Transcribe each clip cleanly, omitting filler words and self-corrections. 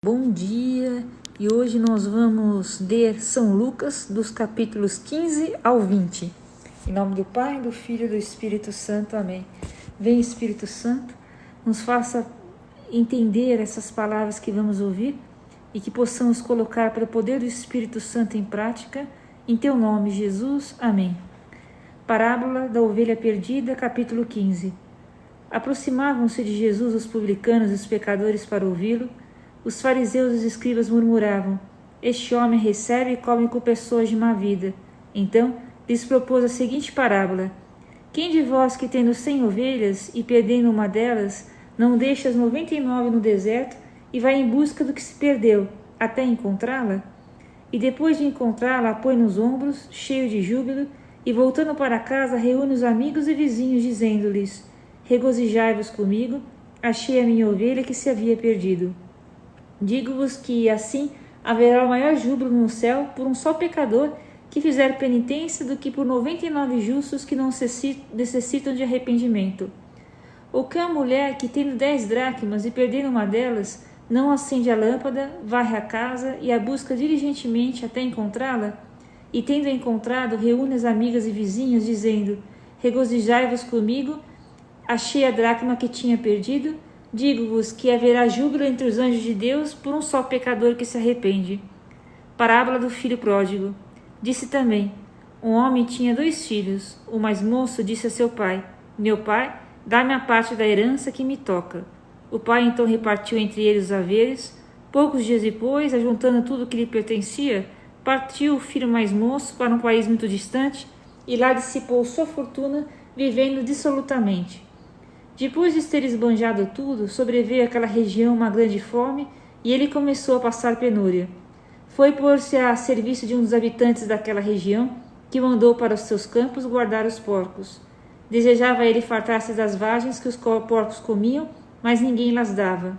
Bom dia, e hoje nós vamos ler São Lucas, dos capítulos 15 ao 20. Em nome do Pai, do Filho e do Espírito Santo. Amém. Vem, Espírito Santo, nos faça entender essas palavras que vamos ouvir e que possamos colocar pelo poder do Espírito Santo em prática. Em teu nome, Jesus. Amém. Parábola da ovelha perdida, capítulo 15. Aproximavam-se de Jesus os publicanos e os pecadores para ouvi-lo. Os fariseus e os escribas murmuravam: este homem recebe e come com pessoas de má vida. Então lhes propôs a seguinte parábola: quem de vós que tendo 100 ovelhas e perdendo uma delas, não deixa as 99 no deserto e vai em busca do que se perdeu, até encontrá-la? E depois de encontrá-la, a põe nos ombros, cheio de júbilo, e voltando para casa reúne os amigos e vizinhos, dizendo-lhes: regozijai-vos comigo, achei a minha ovelha que se havia perdido. Digo-vos que assim haverá o maior júbilo no céu por um só pecador que fizer penitência do que por 99 justos que não necessitam de arrependimento. Ou que a mulher que tendo 10 dracmas e perdendo uma delas, não acende a lâmpada, varre a casa e a busca diligentemente até encontrá-la? E tendo encontrado, reúne as amigas e vizinhos, dizendo: regozijai-vos comigo, achei a dracma que tinha perdido. Digo-vos que haverá júbilo entre os anjos de Deus por um só pecador que se arrepende. Parábola do filho pródigo. Disse também: um homem tinha 2 filhos. O mais moço disse a seu pai: meu pai, dá-me a parte da herança que me toca. O pai então repartiu entre eles os haveres. Poucos dias depois, ajuntando tudo o que lhe pertencia, partiu o filho mais moço para um país muito distante e lá dissipou sua fortuna, vivendo dissolutamente. Depois de ter esbanjado tudo, sobreveio àquela região uma grande fome e ele começou a passar penúria. Foi pôr-se a serviço de um dos habitantes daquela região, que mandou para os seus campos guardar os porcos. Desejava ele fartar-se das vagens que os porcos comiam, mas ninguém las dava.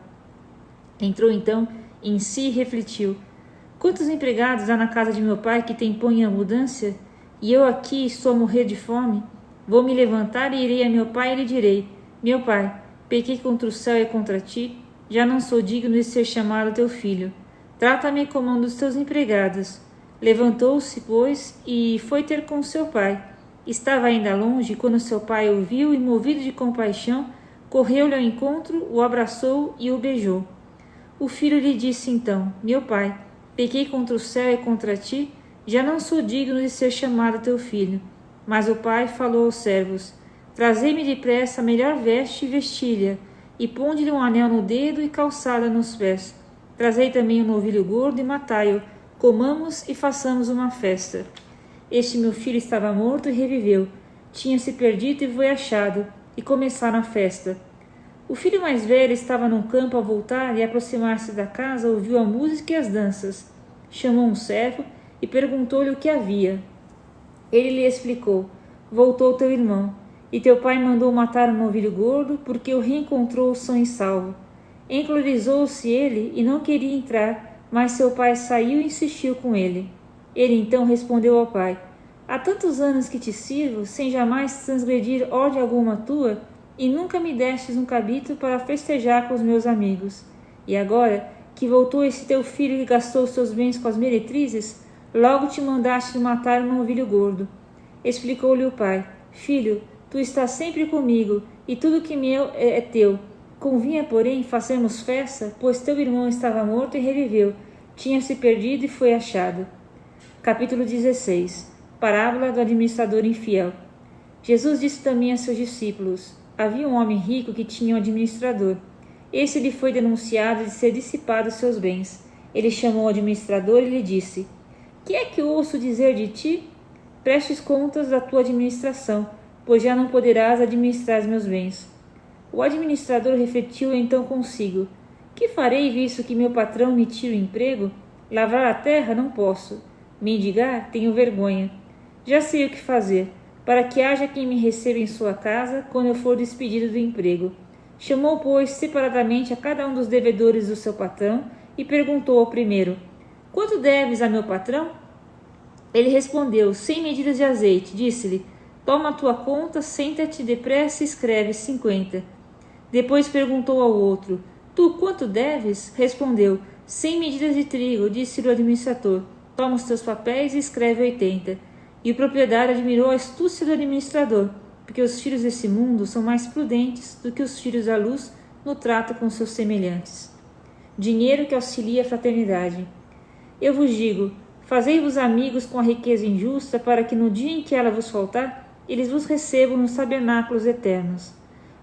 Entrou então em si e refletiu: quantos empregados há na casa de meu pai que têm pão em abundância, e eu aqui estou a morrer de fome? Vou me levantar e irei a meu pai e lhe direi: meu pai, pequei contra o céu e contra ti, já não sou digno de ser chamado teu filho. Trata-me como um dos teus empregados. Levantou-se, pois, e foi ter com seu pai. Estava ainda longe quando seu pai o viu e, movido de compaixão, correu-lhe ao encontro, o abraçou e o beijou. O filho lhe disse então: meu pai, pequei contra o céu e contra ti, já não sou digno de ser chamado teu filho. Mas o pai falou aos servos: trazei-me depressa a melhor veste e vestilha, e ponde-lhe um anel no dedo e calçada nos pés. Trazei também um novilho gordo e matai-o, comamos e façamos uma festa. Este meu filho estava morto e reviveu, tinha-se perdido e foi achado, e começaram a festa. O filho mais velho estava num campo a voltar e, aproximar-se da casa, ouviu a música e as danças. Chamou um servo e perguntou-lhe o que havia. Ele lhe explicou: voltou teu irmão, e teu pai mandou matar um novilho gordo, porque o reencontrou são e salvo. Enclorizou-se ele e não queria entrar, mas seu pai saiu e insistiu com ele. Ele então respondeu ao pai: há tantos anos que te sirvo, sem jamais transgredir ordem alguma tua, e nunca me destes um cabrito para festejar com os meus amigos. E agora, que voltou esse teu filho que gastou os seus bens com as meretrizes, logo te mandaste matar um novilho gordo. Explicou-lhe o pai: filho, tu estás sempre comigo, e tudo que meu é teu. Convinha, porém, fazermos festa, pois teu irmão estava morto e reviveu, tinha-se perdido e foi achado. Capítulo 16. Parábola do administrador infiel. Jesus disse também a seus discípulos: havia um homem rico que tinha um administrador. Esse lhe foi denunciado de ser dissipado seus bens. Ele chamou o administrador e lhe disse: que é que ouço dizer de ti? Prestes contas da tua administração, pois já não poderás administrar os meus bens. O administrador refletiu então consigo: que farei, visto que meu patrão me tira o emprego? Lavrar a terra não posso. Mendigar tenho vergonha. Já sei o que fazer, para que haja quem me receba em sua casa quando eu for despedido do emprego. Chamou, pois, separadamente a cada um dos devedores do seu patrão e perguntou ao primeiro: quanto deves a meu patrão? Ele respondeu: 100 medidas de azeite. Disse-lhe: toma a tua conta, senta-te depressa e escreve 50. Depois perguntou ao outro: tu quanto deves? Respondeu: 100 medidas de trigo, disse-lhe o administrador. Toma os teus papéis e escreve 80. E o proprietário admirou a astúcia do administrador, porque os filhos desse mundo são mais prudentes do que os filhos da luz no trato com seus semelhantes. Dinheiro que auxilia a fraternidade. Eu vos digo, fazei-vos amigos com a riqueza injusta, para que no dia em que ela vos faltar, eles vos recebam nos tabernáculos eternos.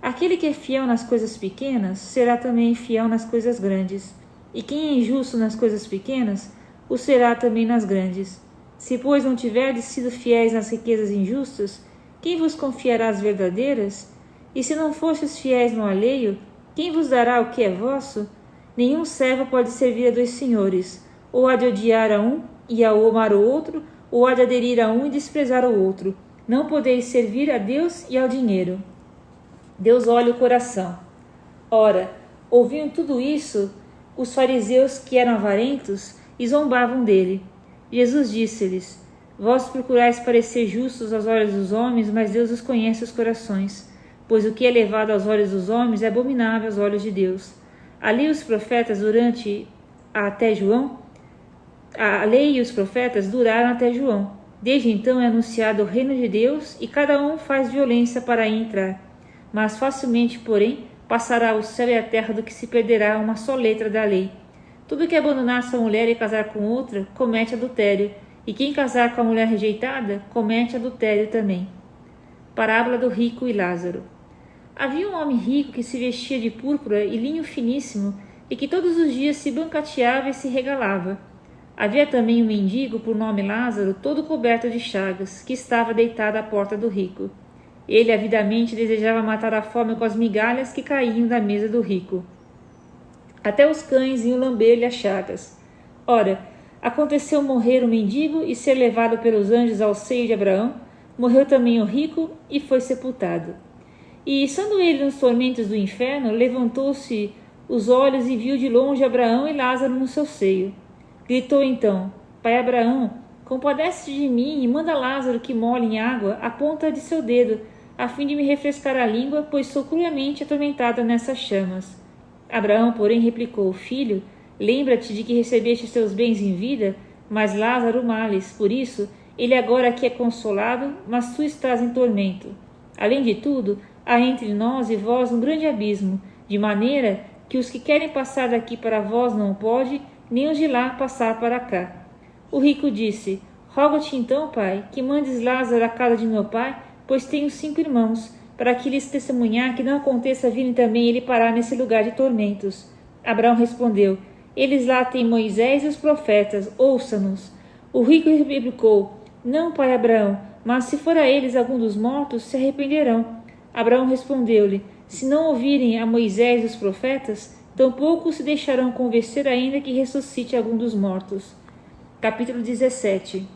Aquele que é fiel nas coisas pequenas, será também fiel nas coisas grandes. E quem é injusto nas coisas pequenas, o será também nas grandes. Se, pois, não tiverdes sido fiéis nas riquezas injustas, quem vos confiará as verdadeiras? E se não fostes fiéis no alheio, quem vos dará o que é vosso? Nenhum servo pode servir a dois senhores, ou há de odiar a um e amar o outro, ou há de aderir a um e desprezar o outro. Não podeis servir a Deus e ao dinheiro. Deus olha o coração. Ora, ouvindo tudo isso, os fariseus, que eram avarentos, e zombavam dele. Jesus disse-lhes, vós procurais parecer justos aos olhos dos homens, mas Deus os conhece os corações, pois o que é levado aos olhos dos homens é abominável aos olhos de Deus. A lei e os profetas a lei e os profetas duraram até João. Desde então é anunciado o reino de Deus, e cada um faz violência para aí entrar. Mas facilmente, porém, passará o céu e a terra do que se perderá uma só letra da lei. Tudo que abandonar sua mulher e casar com outra, comete adultério, e quem casar com a mulher rejeitada, comete adultério também. Parábola do rico e Lázaro. Havia um homem rico que se vestia de púrpura e linho finíssimo, e que todos os dias se banqueteava e se regalava. Havia também um mendigo, por nome Lázaro, todo coberto de chagas, que estava deitado à porta do rico. Ele avidamente desejava matar a fome com as migalhas que caíam da mesa do rico. Até os cães iam lamber-lhe as chagas. Ora, aconteceu morrer o mendigo e ser levado pelos anjos ao seio de Abraão. Morreu também o rico e foi sepultado. E, estando ele nos tormentos do inferno, levantou-se os olhos e viu de longe Abraão e Lázaro no seu seio. Gritou então, Pai Abraão, compadece-te de mim e manda Lázaro que molhe em água a ponta de seu dedo, a fim de me refrescar a língua, pois sou cruelmente atormentada nessas chamas. Abraão, porém, replicou, Filho, lembra-te de que recebeste teus bens em vida, mas Lázaro males, por isso, ele agora aqui é consolado, mas tu estás em tormento. Além de tudo, há entre nós e vós um grande abismo, de maneira que os que querem passar daqui para vós não pode, nem os de lá passar para cá. O rico disse, rogo-te então, pai, que mandes Lázaro à casa de meu pai, pois tenho 5 irmãos, para que lhes testemunhar que não aconteça virem também ele parar nesse lugar de tormentos. Abraão respondeu, eles lá têm Moisés e os profetas, ouça-nos. O rico replicou, não, pai Abraão, mas se for a eles algum dos mortos, se arrependerão. Abraão respondeu-lhe, se não ouvirem a Moisés e os profetas, tampouco se deixarão convencer ainda que ressuscite algum dos mortos. Capítulo 17.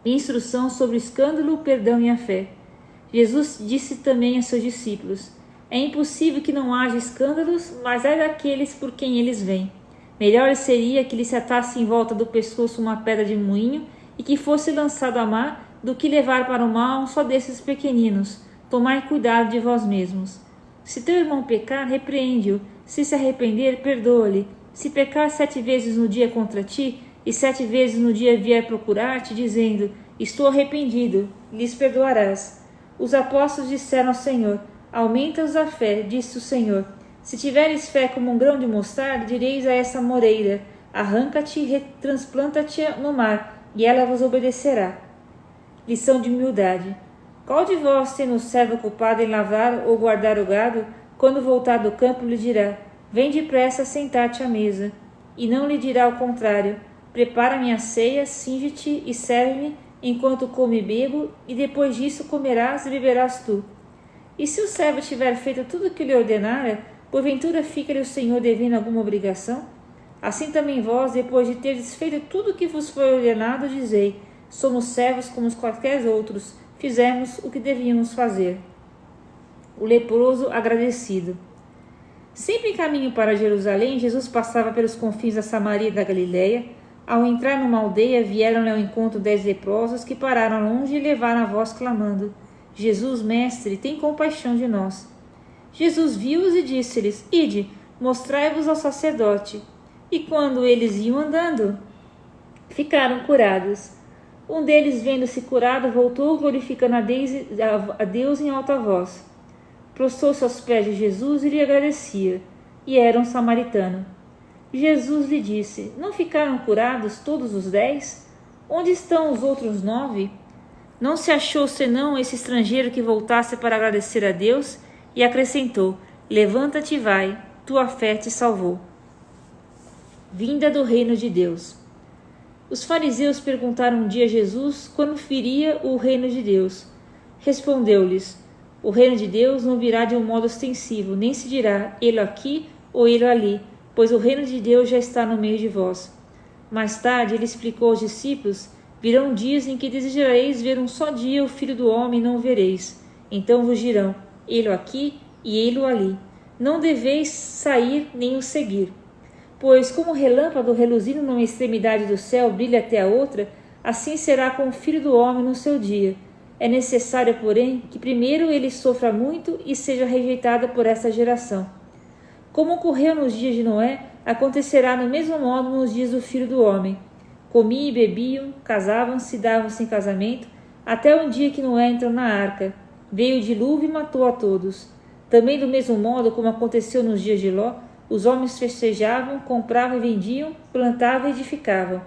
Instrução sobre o escândalo, o perdão e a fé. Jesus disse também a seus discípulos, é impossível que não haja escândalos, mas ai daqueles por quem eles vêm. Melhor seria que lhe se atasse em volta do pescoço uma pedra de moinho e que fosse lançado a mar, do que levar para o mal um só desses pequeninos. Tomai cuidado de vós mesmos. Se teu irmão pecar, repreende-o. Se arrepender, perdoa-lhe. Se pecar 7 vezes no dia contra ti, e 7 vezes no dia vier procurar-te, dizendo, estou arrependido, lhes perdoarás. Os apóstolos disseram ao Senhor, aumenta-os a fé, disse o Senhor. Se tiveres fé como um grão de mostarda, direis a essa moreira, arranca-te e retransplanta-te no mar, e ela vos obedecerá. Lição de humildade. Qual de vós, tendo o servo ocupado em lavrar ou guardar o gado, quando voltar do campo lhe dirá, vem depressa sentar-te à mesa? E não lhe dirá o contrário, prepara-me a ceia, cinge-te e serve-me, enquanto como e bebo, e depois disso comerás e beberás tu. E se o servo tiver feito tudo o que lhe ordenara, porventura fica-lhe o Senhor devendo alguma obrigação? Assim também vós, depois de terdes feito tudo o que vos foi ordenado, dizei, somos servos como os quaisquer outros, fizemos o que devíamos fazer. O leproso agradecido. Sempre em caminho para Jerusalém, Jesus passava pelos confins da Samaria e da Galiléia. Ao entrar numa aldeia, vieram-lhe ao encontro 10 leprosos que pararam longe e levaram a voz clamando, Jesus, mestre, tem compaixão de nós. Jesus viu-os e disse-lhes, ide, mostrai-vos ao sacerdote. e quando eles iam andando, ficaram curados. Um deles, vendo-se curado, voltou glorificando a Deus em alta voz. Prostrou-se aos pés de Jesus e lhe agradecia, e era um samaritano. Jesus lhe disse: Não ficaram curados todos os 10? Onde estão os outros 9? Não se achou senão esse estrangeiro que voltasse para agradecer a Deus, e acrescentou: Levanta-te e vai, tua fé te salvou. Vinda do reino de Deus. Os fariseus perguntaram um dia a Jesus quando viria o reino de Deus. Respondeu-lhes: O reino de Deus não virá de um modo ostensivo, nem se dirá, ele aqui ou ele ali, pois o reino de Deus já está no meio de vós. Mais tarde ele explicou aos discípulos: Virão dias em que desejareis ver um só dia o Filho do Homem e não o vereis. Então vos dirão, ele aqui e ele ali. Não deveis sair nem o seguir. Pois como o relâmpago reluzindo numa extremidade do céu brilha até a outra, assim será com o Filho do Homem no seu dia. É necessário, porém, que primeiro ele sofra muito e seja rejeitado por esta geração. Como ocorreu nos dias de Noé, acontecerá no mesmo modo nos dias do Filho do Homem. Comiam e bebiam, casavam-se, davam-se em casamento, até um dia que Noé entrou na arca. Veio o dilúvio e matou a todos. Também do mesmo modo como aconteceu nos dias de Ló, os homens festejavam, compravam e vendiam, plantavam e edificavam.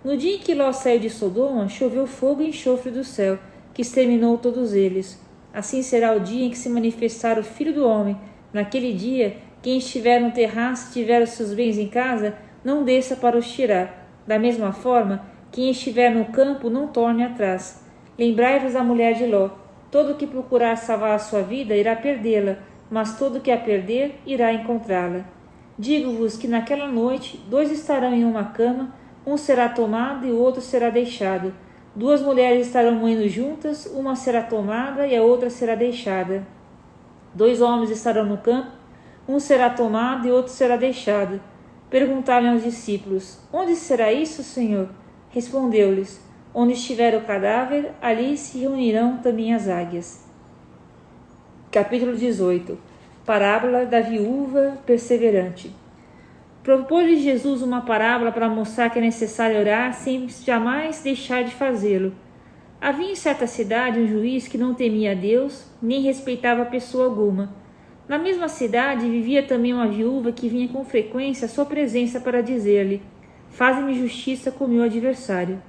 No dia em que Ló saiu de Sodoma, choveu fogo e enxofre do céu, que exterminou todos eles. Assim será o dia em que se manifestar o Filho do Homem. Naquele dia, quem estiver no terraço e tiver os seus bens em casa, não desça para os tirar. Da mesma forma, quem estiver no campo, não torne atrás. Lembrai-vos da mulher de Ló. Todo o que procurar salvar a sua vida irá perdê-la, mas todo o que a perder irá encontrá-la. Digo-vos que naquela noite 2 estarão em uma cama, um será tomado e o outro será deixado. 2 mulheres estarão moendo juntas, uma será tomada e a outra será deixada. 2 homens estarão no campo, um será tomado e outro será deixado. Perguntaram aos discípulos: Onde será isso, Senhor? Respondeu-lhes: Onde estiver o cadáver, ali se reunirão também as águias. Capítulo 18. Parábola da viúva perseverante. Propôs-lhe Jesus uma parábola para mostrar que é necessário orar sem jamais deixar de fazê-lo. Havia em certa cidade um juiz que não temia a Deus, nem respeitava pessoa alguma. Na mesma cidade vivia também uma viúva que vinha com frequência à sua presença para dizer-lhe: Faze-me justiça com meu adversário.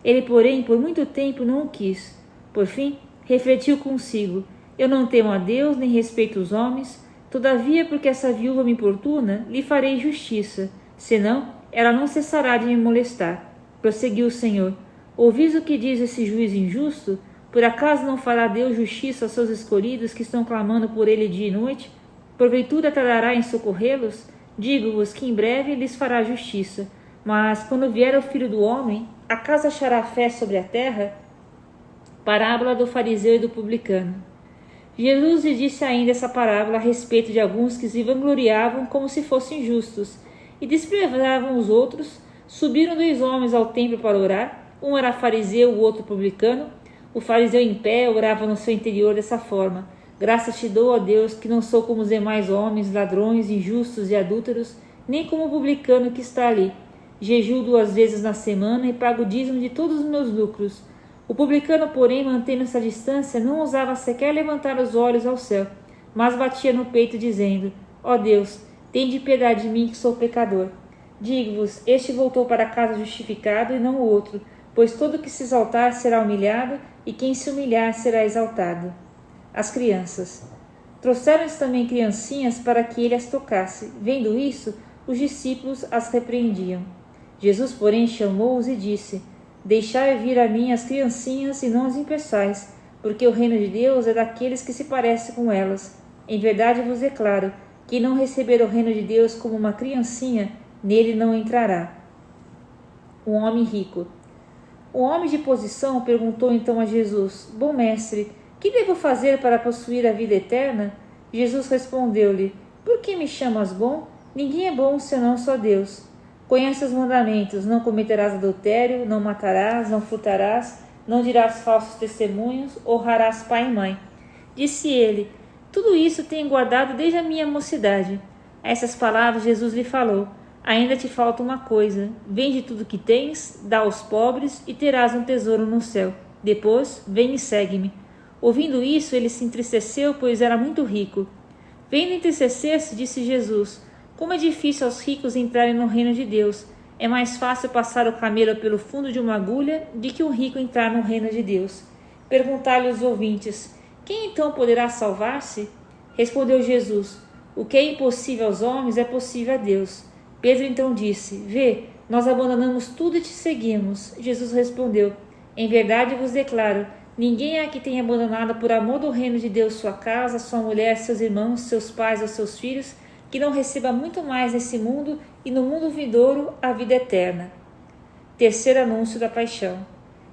Ele, porém, por muito tempo não o quis. Por fim, refletiu consigo: Eu não temo a Deus, nem respeito os homens. Todavia, porque essa viúva me importuna, lhe farei justiça. Senão, ela não cessará de me molestar. Prosseguiu o Senhor: Ouvis o que diz esse juiz injusto? Por acaso não fará Deus justiça aos seus escolhidos que estão clamando por ele dia e noite? Porventura tardará em socorrê-los? Digo-vos que em breve lhes fará justiça. Mas, quando vier o Filho do Homem, acaso achará fé sobre a terra? Parábola do fariseu e do publicano. Jesus lhe disse ainda essa parábola a respeito de alguns que se vangloriavam como se fossem justos e desprezavam os outros. Subiram 2 homens ao templo para orar. Um era fariseu, o outro publicano. O fariseu em pé orava no seu interior dessa forma: Graças te dou, ó Deus, que não sou como os demais homens, ladrões, injustos e adúlteros, nem como o publicano que está ali. Jejuo 2 vezes na semana e pago o dízimo de todos os meus lucros. O publicano, porém, mantendo-se à distância, não ousava sequer levantar os olhos ao céu, mas batia no peito, dizendo: Ó Deus, tende piedade de mim, que sou pecador. Digo-vos, este voltou para casa justificado e não o outro, pois todo que se exaltar será humilhado, e quem se humilhar será exaltado. As crianças. Trouxeram-lhes também criancinhas para que ele as tocasse. Vendo isso, os discípulos as repreendiam. Jesus, porém, chamou-os e disse: Deixai vir a mim as criancinhas e não as impeçais, porque o reino de Deus é daqueles que se parecem com elas. Em verdade vos declaro, quem não receber o reino de Deus como uma criancinha, nele não entrará. Um homem rico. Um homem de posição perguntou então a Jesus: Bom mestre, que devo fazer para possuir a vida eterna? Jesus respondeu-lhe: Por que me chamas bom? Ninguém é bom senão só Deus. Conhece os mandamentos: não cometerás adultério, não matarás, não furtarás, não dirás falsos testemunhos, honrarás pai e mãe. Disse ele: Tudo isso tenho guardado desde a minha mocidade. A essas palavras Jesus lhe falou: Ainda te falta uma coisa: vende tudo que tens, dá aos pobres e terás um tesouro no céu. Depois, vem e segue-me. Ouvindo isso, ele se entristeceu, pois era muito rico. Vendo entristecer-se, disse Jesus: como é difícil aos ricos entrarem no reino de Deus. É mais fácil passar o camelo pelo fundo de uma agulha do que um rico entrar no reino de Deus. Perguntaram-lhe os ouvintes: quem então poderá salvar-se? Respondeu Jesus: o que é impossível aos homens é possível a Deus. Pedro então disse: vê, nós abandonamos tudo e te seguimos. Jesus respondeu: em verdade vos declaro, ninguém há que tenha abandonado por amor do reino de Deus sua casa, sua mulher, seus irmãos, seus pais ou seus filhos, que não receba muito mais nesse mundo e no mundo vindouro a vida eterna. Terceiro anúncio da paixão.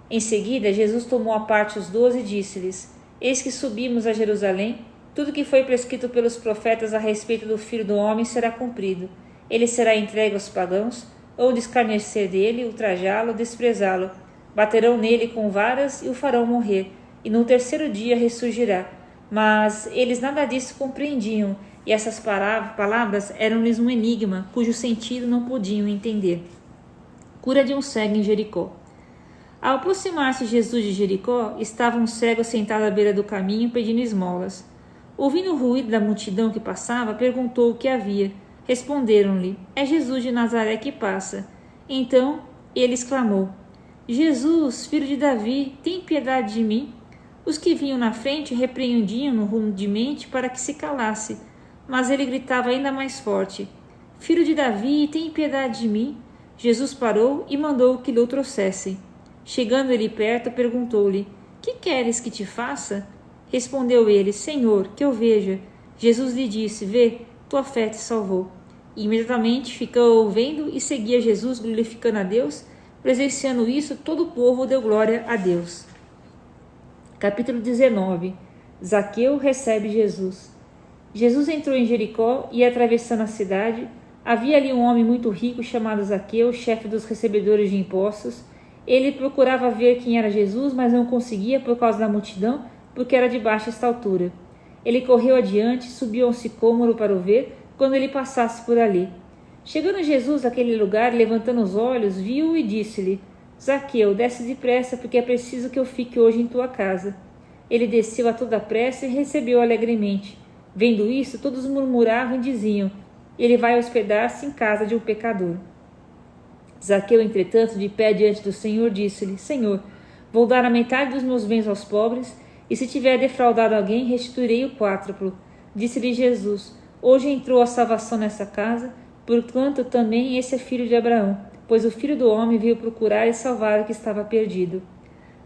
Em seguida, Jesus tomou à parte os 12 e disse-lhes: eis que subimos a Jerusalém, tudo que foi prescrito pelos profetas a respeito do Filho do Homem será cumprido. Ele será entregue aos pagãos, ou de escarnecer dele, ultrajá-lo, desprezá-lo. Baterão nele com varas e o farão morrer, e no terceiro dia ressurgirá. Mas eles nada disso compreendiam, e essas palavras eram-lhes um enigma, cujo sentido não podiam entender. Cura de um cego em Jericó. Ao aproximar-se Jesus de Jericó, estava um cego sentado à beira do caminho pedindo esmolas. Ouvindo o ruído da multidão que passava, perguntou o que havia. Responderam-lhe: é Jesus de Nazaré que passa. Então ele exclamou: Jesus, filho de Davi, tem piedade de mim. Os que vinham na frente repreendiam-no rudemente para que se calasse, mas ele gritava ainda mais forte: Filho de Davi, tem piedade de mim. Jesus parou e mandou que lhe o trouxessem. Chegando ele perto, perguntou-lhe: que queres que te faça? Respondeu ele: Senhor, que eu veja. Jesus lhe disse: vê, tua fé te salvou. E imediatamente ficou vendo e seguia Jesus, glorificando a Deus. Presenciando isso, todo o povo deu glória a Deus. Capítulo 19. Zaqueu recebe Jesus. Jesus entrou em Jericó e, atravessando a cidade, havia ali um homem muito rico chamado Zaqueu, chefe dos recebedores de impostos. Ele procurava ver quem era Jesus, mas não conseguia por causa da multidão, porque era de baixa estatura. Ele correu adiante, subiu a um sicômoro para o ver, quando ele passasse por ali. Chegando Jesus àquele lugar, levantando os olhos, viu-o e disse-lhe: Zaqueu, desce depressa, porque é preciso que eu fique hoje em tua casa. Ele desceu a toda pressa e recebeu alegremente. Vendo isso, todos murmuravam e diziam: ele vai hospedar-se em casa de um pecador. Zaqueu, entretanto, de pé diante do Senhor, disse-lhe: Senhor, vou dar a metade dos meus bens aos pobres, e se tiver defraudado alguém, restituirei o quádruplo. Disse-lhe Jesus: hoje entrou a salvação nessa casa, porquanto também esse é filho de Abraão, pois o Filho do Homem veio procurar e salvar o que estava perdido.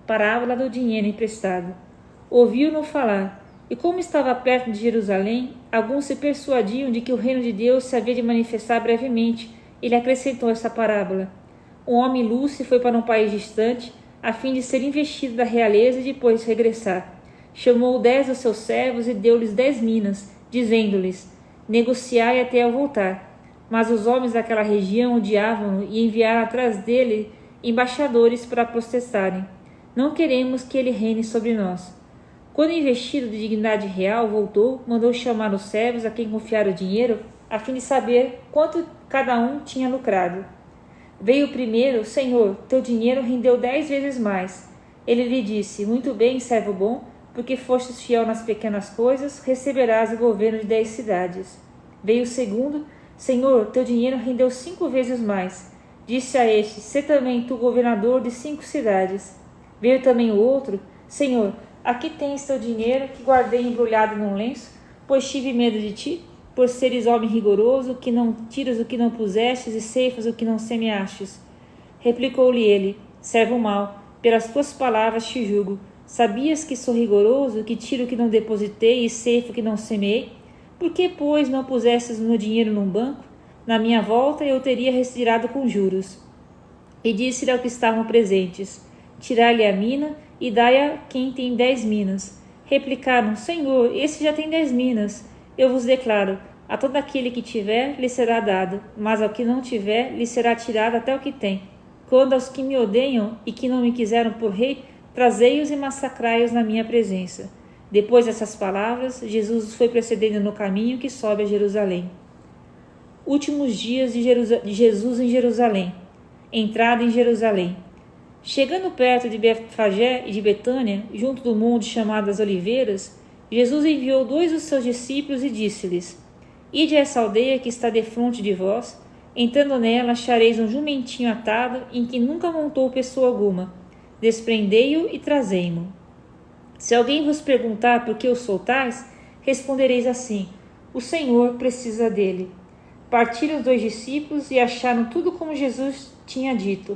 Parábola do dinheiro emprestado. Ouviu-no falar, e como estava perto de Jerusalém, alguns se persuadiam de que o reino de Deus se havia de manifestar brevemente. Ele acrescentou essa parábola: um homem ilustre foi para um país distante, a fim de ser investido da realeza e depois regressar. Chamou 10 dos seus servos e deu-lhes 10 minas, dizendo-lhes: negociai até eu voltar. Mas os homens daquela região odiavam-no e enviaram atrás dele embaixadores para protestarem: não queremos que ele reine sobre nós. Quando investido de dignidade real voltou, mandou chamar os servos a quem confiara o dinheiro, a fim de saber quanto cada um tinha lucrado. Veio o primeiro: Senhor, teu dinheiro rendeu 10 vezes mais. Ele lhe disse: muito bem, servo bom, porque fostes fiel nas pequenas coisas, receberás o governo de 10 cidades. Veio o segundo: Senhor, teu dinheiro rendeu 5 vezes mais. Disse a este: sê também tu governador de 5 cidades. Veio também o outro: Senhor, aqui tens teu dinheiro, que guardei embrulhado num lenço, pois tive medo de ti, por seres homem rigoroso, que não tiras o que não pusestes e ceifas o que não semeastes. Replicou-lhe ele: servo mau, pelas tuas palavras te julgo. Sabias que sou rigoroso, que tiro o que não depositei e ceifo o que não semeei? Por que, pois, não pusestes o meu dinheiro num banco? Na minha volta eu teria retirado com juros. E disse-lhe ao que estavam presentes: tirai-lhe a mina e dai-a quem tem 10 minas. Replicaram: Senhor, esse já tem 10 minas. Eu vos declaro: a todo aquele que tiver, lhe será dado, mas ao que não tiver, lhe será tirado até o que tem. Quando aos que me odeiam e que não me quiseram por rei, trazei-os e massacrai-os na minha presença. Depois dessas palavras, Jesus foi precedendo no caminho que sobe a Jerusalém. Últimos dias de Jesus em Jerusalém. Entrada em Jerusalém. Chegando perto de Betfagé e de Betânia, junto do monte chamado das Oliveiras, Jesus enviou 2 dos seus discípulos e disse-lhes: Ide a essa aldeia que está defronte de vós. Entrando nela, achareis um jumentinho atado, em que nunca montou pessoa alguma. Desprendei-o e trazei-mo. Se alguém vos perguntar por que o soltais, respondereis assim: o Senhor precisa dele. Partiram os 2 discípulos e acharam tudo como Jesus tinha dito.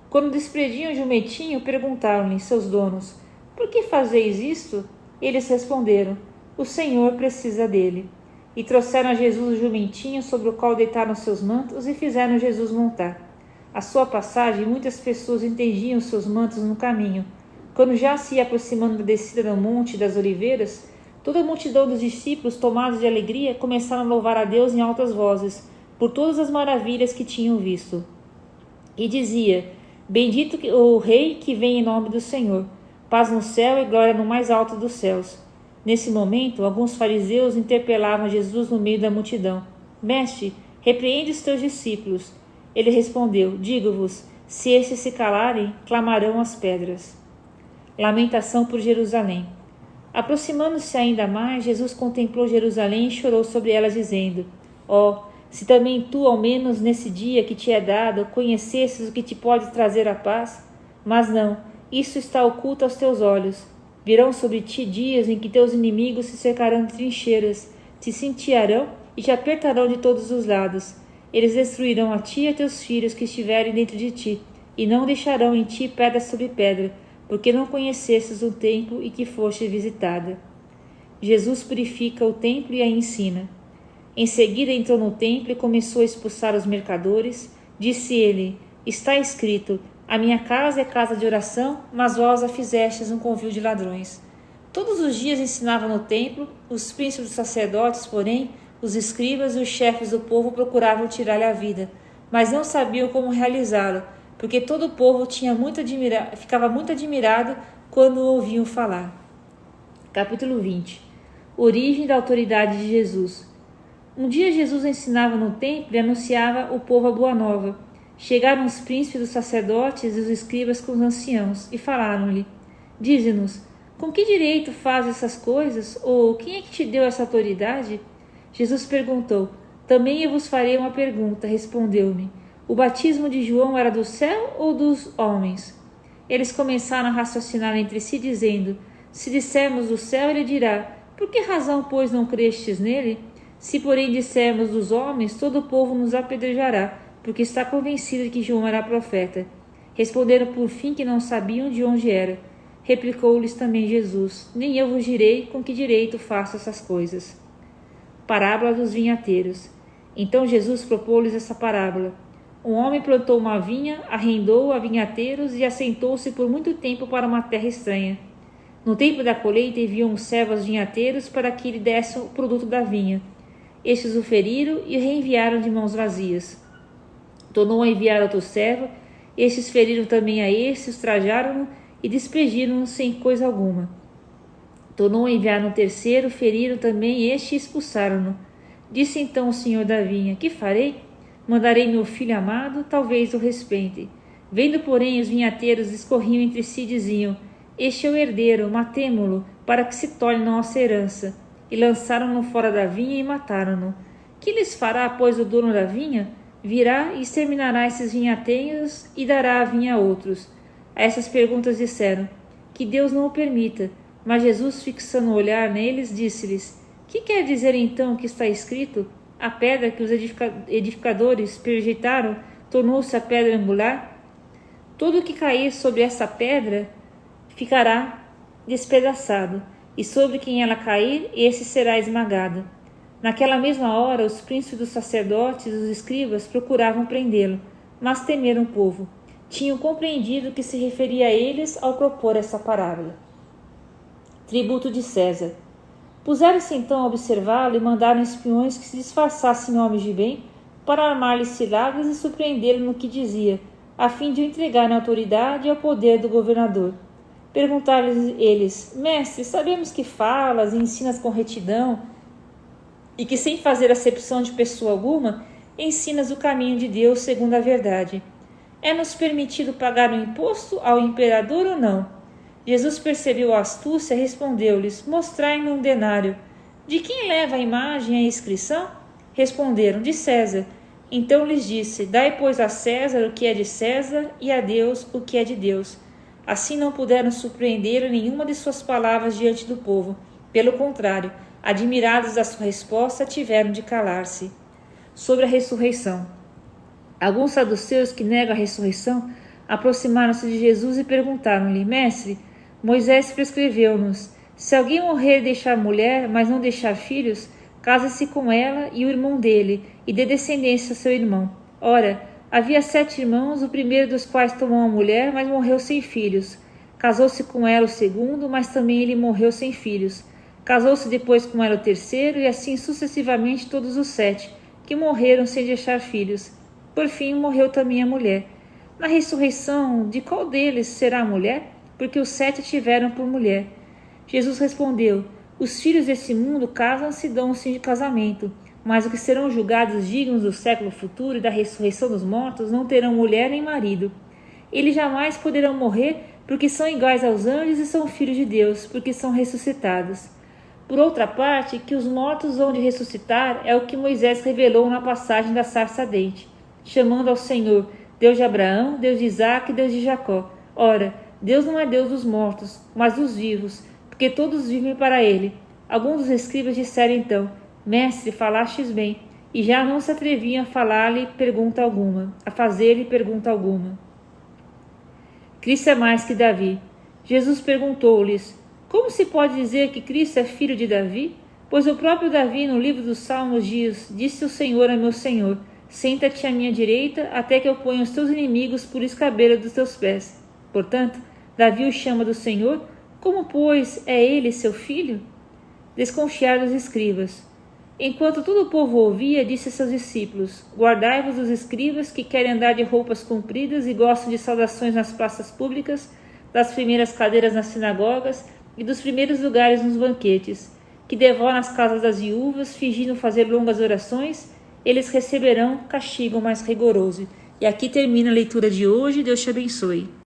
Quando desprendiam o jumentinho, perguntaram-lhe seus donos: por que fazeis isto? Eles responderam: o Senhor precisa dele. E trouxeram a Jesus o jumentinho, sobre o qual deitaram seus mantos e fizeram Jesus montar. À sua passagem, muitas pessoas estendiam seus mantos no caminho. Quando já se ia aproximando da descida do Monte das Oliveiras, toda a multidão dos discípulos, tomados de alegria, começaram a louvar a Deus em altas vozes, por todas as maravilhas que tinham visto. E dizia: Bendito o Rei que vem em nome do Senhor, paz no céu e glória no mais alto dos céus. Nesse momento, alguns fariseus interpelavam Jesus no meio da multidão: Mestre, repreende os teus discípulos. Ele respondeu: Digo-vos, se estes se calarem, clamarão as pedras. Lamentação por Jerusalém. Aproximando-se ainda mais, Jesus contemplou Jerusalém e chorou sobre ela, dizendo: Ó, se também tu, ao menos nesse dia que te é dado, conhecesses o que te pode trazer a paz, mas não, isso está oculto aos teus olhos. Virão sobre ti dias em que teus inimigos se cercarão de trincheiras, te cintearão e te apertarão de todos os lados. Eles destruirão a ti e a teus filhos que estiverem dentro de ti, e não deixarão em ti pedra sobre pedra, porque não conhecesses o templo e que foste visitada. Jesus purifica o templo e a ensina. Em seguida entrou no templo e começou a expulsar os mercadores. Disse ele: Está escrito: a minha casa é casa de oração, mas vós a fizestes um covil de ladrões. Todos os dias ensinava no templo. Os príncipes dos sacerdotes, porém, os escribas e os chefes do povo procuravam tirar-lhe a vida, mas não sabiam como realizá-lo, porque todo o povo ficava muito admirado quando o ouviam falar. Capítulo 20. Origem da autoridade de Jesus. Um dia Jesus ensinava no templo e anunciava ao povo a boa nova. Chegaram os príncipes dos sacerdotes e os escribas com os anciãos e falaram-lhe: Dize-nos, com que direito faz essas coisas? Ou quem é que te deu essa autoridade? Jesus perguntou: Também eu vos farei uma pergunta. Respondeu-me: O batismo de João era do céu ou dos homens? Eles começaram a raciocinar entre si, dizendo: Se dissermos do céu, ele dirá: Por que razão, pois, não crestes nele? Se, porém, dissermos dos homens, todo o povo nos apedrejará, porque está convencido de que João era profeta. Responderam por fim que não sabiam de onde era. Replicou-lhes também Jesus: Nem eu vos direi com que direito faço essas coisas. Parábola dos vinhateiros. Então Jesus propôs-lhes essa parábola: Um homem plantou uma vinha, arrendou a vinhateiros e assentou-se por muito tempo para uma terra estranha. No tempo da colheita enviou um servo aos vinhateiros para que lhe dessem o produto da vinha. Estes o feriram e o reenviaram de mãos vazias. Tornou a enviar outro servo. Estes feriram também a este, ultrajaram-no e despediram-no sem coisa alguma. Tornou a enviar um terceiro, feriram também este e expulsaram-no. Disse então o senhor da vinha: Que farei? Mandarei meu filho amado, talvez o respeitem. Vendo, porém, os vinhateiros discorriam entre si e diziam: Este é o herdeiro, matemo-lo, para que se torne nossa herança. E lançaram-no fora da vinha e mataram-no. Que lhes fará, pois, o dono da vinha? Virá e exterminará esses vinhateiros e dará a vinha a outros. A essas perguntas disseram: Que Deus não o permita. Mas Jesus, fixando o olhar neles, disse-lhes: Que quer dizer então o que está escrito? A pedra que os edificadores rejeitaram tornou-se a pedra angular. Todo o que cair sobre essa pedra ficará despedaçado, e sobre quem ela cair, esse será esmagado. Naquela mesma hora, os príncipes dos sacerdotes e os escribas procuravam prendê-lo, mas temeram o povo. Tinham compreendido que se referia a eles ao propor essa parábola. Tributo de César. Puseram-se então a observá-lo e mandaram espiões que se disfarçassem homens de bem para armar-lhe ciladas e surpreendê-lo no que dizia, a fim de o entregar na autoridade e ao poder do governador. Perguntaram-lhes eles: Mestre, sabemos que falas e ensinas com retidão e que sem fazer acepção de pessoa alguma ensinas o caminho de Deus segundo a verdade. É-nos permitido pagar o imposto ao imperador ou não? Jesus percebeu a astúcia e respondeu-lhes: Mostrai-me um denário. De quem leva a imagem e a inscrição? Responderam: De César. Então lhes disse: Dai, pois, a César o que é de César e a Deus o que é de Deus. Assim não puderam surpreender nenhuma de suas palavras diante do povo. Pelo contrário, admirados da sua resposta, tiveram de calar-se. Sobre a ressurreição. Alguns saduceus que negam a ressurreição aproximaram-se de Jesus e perguntaram-lhe: Mestre, Moisés prescreveu-nos: se alguém morrer e deixar mulher, mas não deixar filhos, case-se com ela e o irmão dele, e dê descendência ao seu irmão. Ora, havia 7 irmãos, o primeiro dos quais tomou uma mulher, mas morreu sem filhos. Casou-se com ela o segundo, mas também ele morreu sem filhos. Casou-se depois com ela o terceiro, e assim sucessivamente todos os 7, que morreram sem deixar filhos. Por fim, morreu também a mulher. Na ressurreição, de qual deles será a mulher? Porque os 7 tiveram por mulher. Jesus respondeu: Os filhos desse mundo casam-se e dão-se de casamento, mas os que serão julgados dignos do século futuro e da ressurreição dos mortos não terão mulher nem marido. Eles jamais poderão morrer, porque são iguais aos anjos e são filhos de Deus, porque são ressuscitados. Por outra parte, que os mortos vão de ressuscitar é o que Moisés revelou na passagem da sarça ardente, chamando ao Senhor Deus de Abraão, Deus de Isaque e Deus de Jacó. Ora, Deus não é Deus dos mortos, mas dos vivos, porque todos vivem para ele. Alguns dos escribas disseram então: Mestre, falastes bem, e já não se atreviam a fazer-lhe pergunta alguma. Cristo é mais que Davi. Jesus perguntou-lhes: Como se pode dizer que Cristo é filho de Davi? Pois o próprio Davi, no livro dos Salmos, diz: Disse o Senhor a meu Senhor: Senta-te à minha direita, até que eu ponha os teus inimigos por escabelo dos teus pés. Portanto, Davi o chama do Senhor. Como, pois, é ele seu filho? Desconfiaram os escribas. Enquanto todo o povo ouvia, disse a seus discípulos: Guardai-vos dos escribas que querem andar de roupas compridas e gostam de saudações nas praças públicas, das primeiras cadeiras nas sinagogas e dos primeiros lugares nos banquetes, que devoram as casas das viúvas, fingindo fazer longas orações. Eles receberão castigo mais rigoroso. E aqui termina a leitura de hoje. Deus te abençoe.